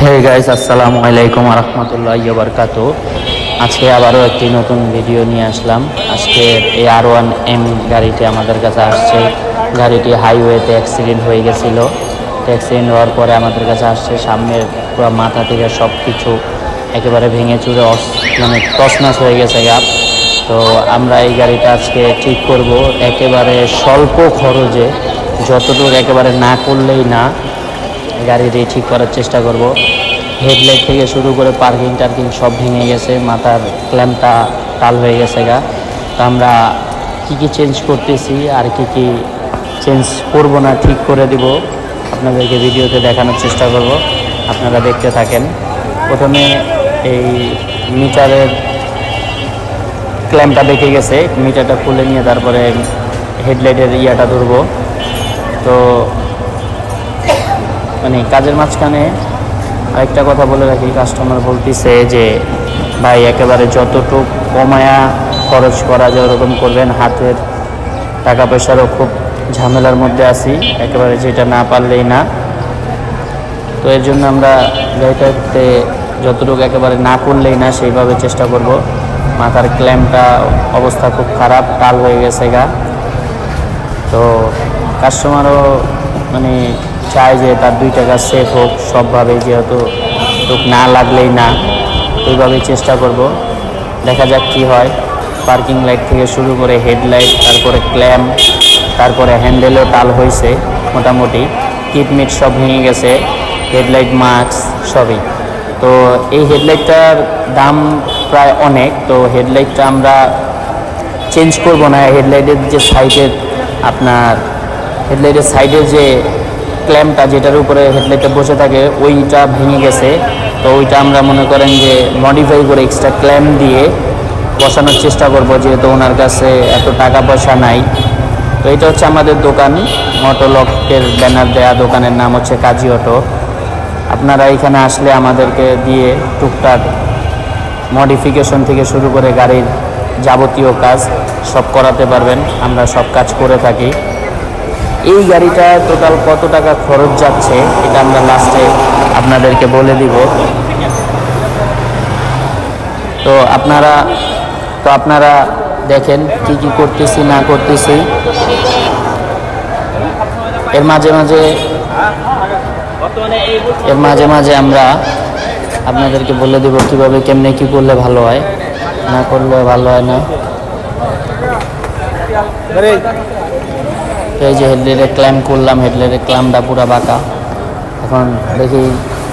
Hey guys, আসসালামু আলাইকুম ওয়া রাহমাতুল্লাহি ওয়া বারাকাতুহু। আজকে আবারও একটি নতুন ভিডিও নিয়ে আসলাম। আজকে এই R1M গাড়িটি আমাদের কাছে আসছে। গাড়িটি হাইওয়েতে অ্যাক্সিডেন্ট হয়ে গেছিল। অ্যাক্সিডেন্ট হওয়ার পরে আমাদের কাছে আসছে। সামনের পুরো মাথা থেকে সব কিছু একেবারে ভেঙে চুরে মানে তছনছ হয়ে গেছে গা। তো আমরা এই গাড়িটা আজকে ঠিক করব একেবারে স্বল্প খরচে, যতটুকু একেবারে না করলেই না গাড়িটি ঠিক করার চেষ্টা করব। হেডলাইট থেকে শুরু করে পার্কিং টার্কিং সব ভেঙে গেছে, মাথার ক্ল্যাম্পটা টাল হয়ে গেছে গা। তো আমরা কী চেঞ্জ করতেছি আর কি চেঞ্জ করব না ঠিক করে দিব আপনাদেরকে ভিডিওতে দেখানোর চেষ্টা করব, আপনারা দেখতে থাকেন। প্রথমে এই মিটারের ক্ল্যাম্পটা বেঁকে গেছে, মিটারটা খুলে নিয়ে তারপরে হেডলাইটের ইয়াটা ধরবো। তো মানে কাজের মাঝখানে আরেকটা কথা বলে রাখি, কাস্টমার বলতেছে যে ভাই একেবারে যতটুকু কমায়া খরচ করা যায় ওরকম করবেন, হাতের টাকা পয়সারও খুব ঝামেলার মধ্যে আছি, একেবারে যেটা না পারলেই না। তো এর জন্য আমরা গাড়িটাতে যতটুকু একেবারে না করলেই না সেইভাবে চেষ্টা করব। মাথার ক্ল্যাম্পটা অবস্থা খুব খারাপ, টাল হয়ে গেছে গা। তো কাস্টমারও মানে চায় যে তার 2 টাকা সেফ হোক সবভাবে, যেহেতু না লাগলেই না, ওইভাবেই চেষ্টা করব। দেখা যাক কি হয়। পার্কিং লাইট থেকে শুরু করে হেডলাইট, তারপরে ক্ল্যাম্প, তারপরে হ্যান্ডেলও টাল হয়েছে মোটামুটি, কিটমিট সব ভেঙে গেছে, হেডলাইট মাস্ক সবই। তো এই হেডলাইটটার দাম প্রায় অনেক। তো হেডলাইটটা আমরা চেঞ্জ করব না। হেডলাইটের যে সাইডের আপনার হেডলাইটের সাইডের যে ক্ল্যাম্পটা যেটার উপরে হেডলাইটটা বসে থাকে ওইটা ভেঙে গেছে। তো ওইটা আমরা মনে করেন যে মডিফাই করে এক্সট্রা ক্ল্যাম্প দিয়ে বসানোর চেষ্টা করব, যেহেতু ওনার কাছে এত টাকা পয়সা নাই। তো এটা হচ্ছে আমাদের দোকান, অটোলকের ব্যানার দেয়া দোকানের নাম হচ্ছে কাজী অটো। আপনারা এখানে আসলে আমাদেরকে দিয়ে টুকটাক মডিফিকেশন থেকে শুরু করে গাড়ির যাবতীয় কাজ সব করাতে পারবেন। আমরা সব কাজ করে থাকি। এই গাড়িটা টোটাল কত টাকা খরচ যাচ্ছে এটা আমরা লাস্টে আপনাদেরকে বলে দিব। তো আপনারা দেখেন কি করতেছি না করতেছি। এর মাঝে মাঝে আমরা আপনাদেরকে বলে দেব কীভাবে কেমনে কী করলে ভালো হয়, না করলে ভালো হয় না। এই যে হেডলাইটের ক্ল্যাম্প করলাম, হেডলাইটের ক্ল্যাম্পটা পুরো বাঁকা। এখন দেখি